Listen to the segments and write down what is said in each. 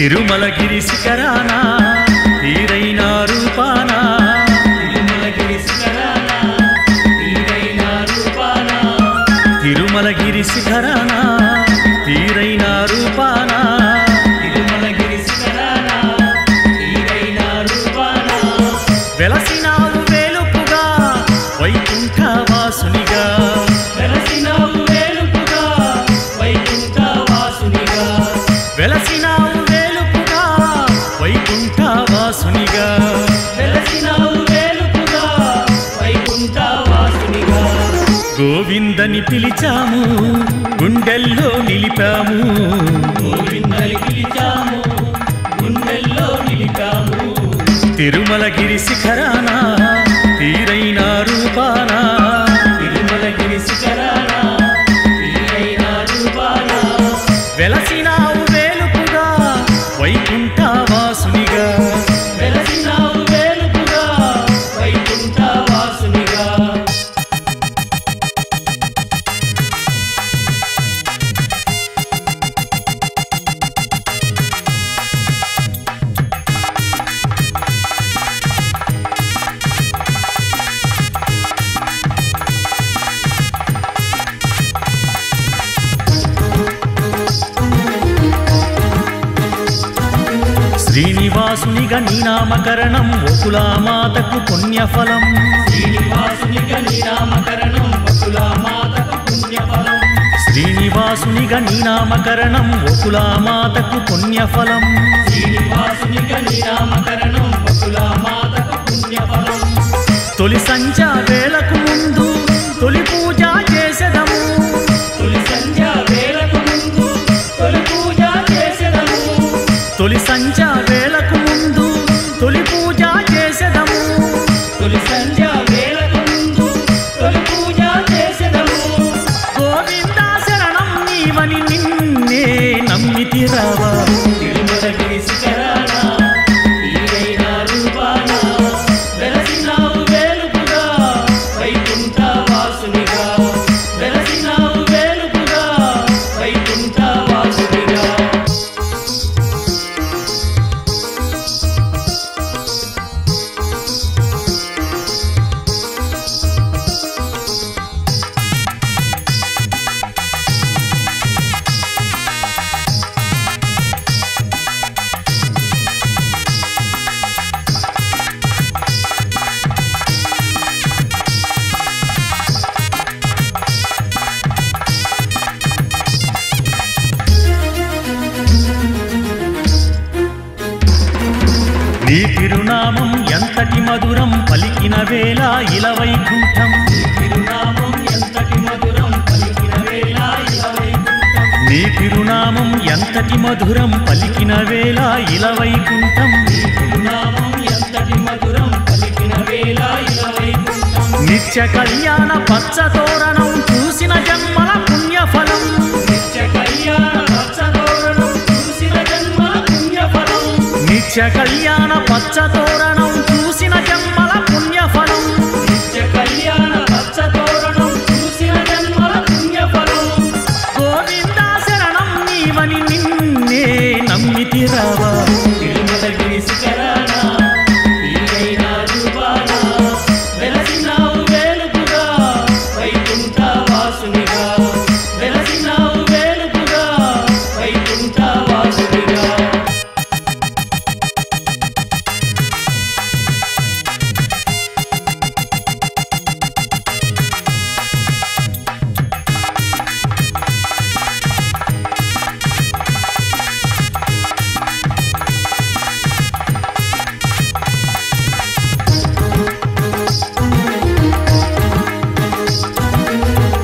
తిరుమలగిరి శిఖరాన తీరైన రూపాన తిరుమలగిరి శిఖరాన తీరైన రూపాన తిరుమలగిరి శిఖరాన తీరైన రూపాన తిరుమలగిరి శిఖరాన తీరైన రూపాన వెలసినావు వేలుపుగా వైకుంఠ వాసునిగా వెలసినావు వేలుపుగా వైకుంఠ వాసునిగా వెలసినావు వేలుపుగా వైకుంఠ వాసునిగా వెలసినావు వేలుపుగా వైకుంఠ వాసునిగా గోవిందని పిలిచాము గుండెల్లో నిలిపాము గోవిందని పిలిచాము గుండెల్లో నిలిపాము తిరుమలగిరి శిఖరాన తీరైన రూపాన తిరుమలగిరి శిఖరాన తీరైన రూపాన వెలసినావు వేలుపుగా వైకుంఠ వాసునిగా వెలసినావు వేలుపుగా వైకుంఠ వాసునిగా శ్రీనివాసునిగా నీ నామకరణం వకులామాతకు పుణ్యఫలం శ్రీనివాసునిగా నీ నామకరణం వకులామాతకు పుణ్యఫలం శ్రీనివాసునిగా నీ నామకరణం వకులామాతకు పుణ్యఫలం శ్రీనివాసునిగా నీ నామకరణం వకులామాతకు పుణ్యఫలం తొలి సంధ్య వేళకు ముందు తొలి పూజ చేసెదము తొలి సంధ్య వేళకు ముందు తొలి పూజ చేసెదము తొలి సంధ్య వేళకు ముందు తొలి పూజ చేసెదము తొలి సంధ్య వేళకు ముందు తొలి పూజ చేసెదము గోవింద శరణం నీవని నిన్నే నమ్మితిరావా తిరుమలగిరి శిఖరాన తీరైన రూపాన వెలసినావు వేలుపుగా వైకుంఠ వాసునిగా వెలసినావు వేలుపుగా వైకుంఠ వాసునిగా నీ తిరునామం ఎంతటి మధురం పలికిన వేళ ఇలవైకుంఠం తిరునామం ఎంతటి మధురం పలికిన వేళ ఇలవైకుంఠం నీ తిరునామం ఎంతటి మధురం పలికిన వేళ ఇలవైకుంఠం తిరునామం ఎంతటి మధురం పలికిన వేళ ఇలవైకుంఠం నిత్య కళ్యాణ పచ్చ తోరణం చూసిన జన్మల పుణ్యఫలం నిత్య కళ్యాణ పచ్చతోరణం చూసిన జన్మల పుణ్యఫలం నిత్య కళ్యాణ పచ్చ తోరణం చూసిన జన్మల పుణ్యఫలం నిత్య కళ్యాణ పచ్చతోరణం చూసిన జన్మల పుణ్యఫలం గోవింద శరణం నీవని నిన్నే నమ్మితిరావా తిరుమలగిరి శిఖరాన తీరైన రూపాన వెలసినావు వేలుపుగా వైకుంఠ వాసునిగా వెలసినావు వేలుపుగా వైకుంఠ వాసునిగా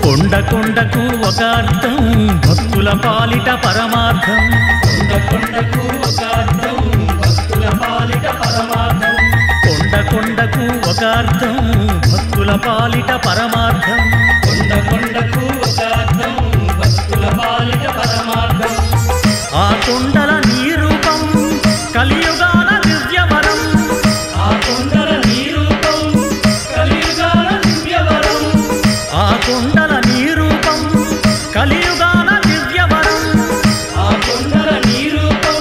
కొండ కొండకు ఒక అర్థం భక్తుల పాలిట పరమార్థం కొండ కొండకు ఒక అర్థం భక్తుల పాలిట పరమార్థం కొండ కొండకు ఒక అర్థం భక్తుల పాలిట పరమార్థం కొండ కొండకు ఒక అర్థం భక్తుల పాలిట పరమార్థం ఆ కొండల నీ రూపం కలియుగాన దివ్యవరం ఆ కొండల నీ రూపం కలియుగాన దివ్యవరం ఆ కొండల నీ రూపం కలియుగాన దివ్యవరం ఆ కొండల నీ రూపం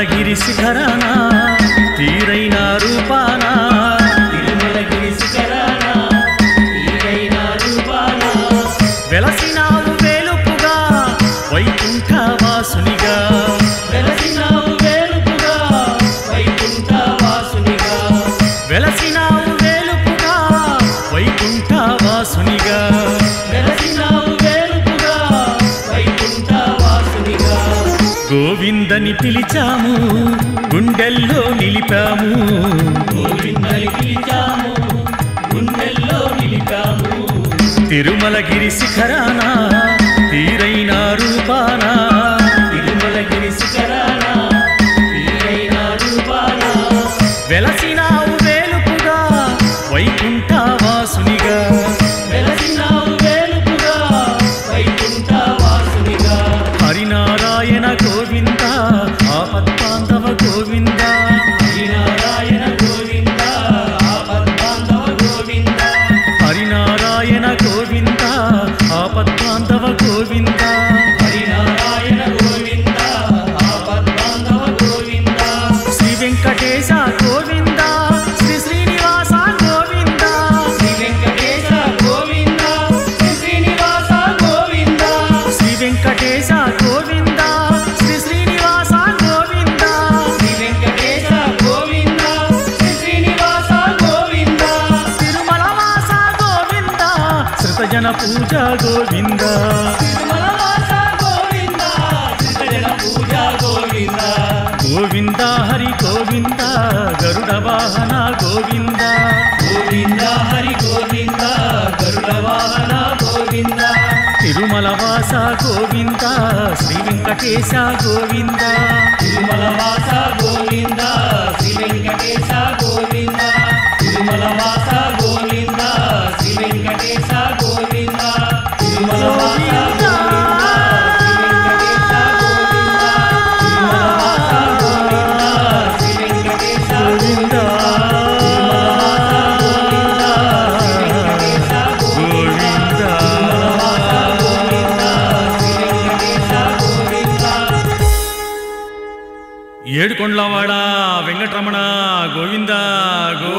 తిరుమలగిరి శిఖరాన తీరైన రూపాన తిరుమలగిరి శిఖరాన తీరైన రూపాన వెలసినావు వేలుపుగా వైకుంఠ వాసునిగా వెలసినావు వేలుపుగా వైకుంఠ వాసునిగా వెలసినావు వేలుపుగా వైకుంఠ వాసునిగా వెలసినావు వేలుపుగా వైకుంఠ వాసునిగా గోవిందని పిలిచాము గుండెల్లో నిలిపాము గోవిందని పిలిచాము గుండెల్లో నిలిపాము తిరుమలగిరి శిఖరాన తీరైన రూపాన తిరుమలగిరి శిఖరాన తీరైన రూపాన వెలసినావు వేలుపుగా వైకుంఠ వాసునిగా వెలసినావు వేలుపుగా వైకుంఠ వాసునిగా హరినారాయణ గోవింద ఆపత్తాంధవ గోవింద హరినారాయణ గోవింద ఆపద్బాంధవ గోవింద హరినారాయణ గోవింద ఆపత్తాంధవ గోవింద హరినారాయణ గోవింద ఆపద్బాంధవ గోవింద శ్రీ వెంకటేశ గోవింద శ్రీ శ్రీనివాస గోవింద శ్రీ వెంకటేశ గోవింద శ్రీ శ్రీనివాస గోవింద శ్రీ వెంకటేశ గోవింద శ్రీ శ్రీనివాస గోవింద శ్రీ వెంకటేశ గోవింద శ్రీ శ్రీనివాస గోవింద తిరుమల వాస గోవింద శ్రుతజన పూజ గోవింద తిరుమల వాస గోవింద శ్రీజన పూజ గోవింద గోవింద హరి గోవింద గరుడ వాహన గోవింద గోవింద హరి గోవింద గరుడ వాహన గోవింద తిరుమల వాస గోవింద శ్రీ వెంకటేశ గోవింద తిరుమల వాస గోవింద శ్రీ వెంకటేశ గోవింద తిరుమల వాస గోవింద శ్రీ వెంకటేశ గోవింద తిరుమల వాస గోవింద శ్రీ వెంకటేశ గోవింద గోవింద ఏడుకొండలవాడ వెంకటరమణ గోవింద గో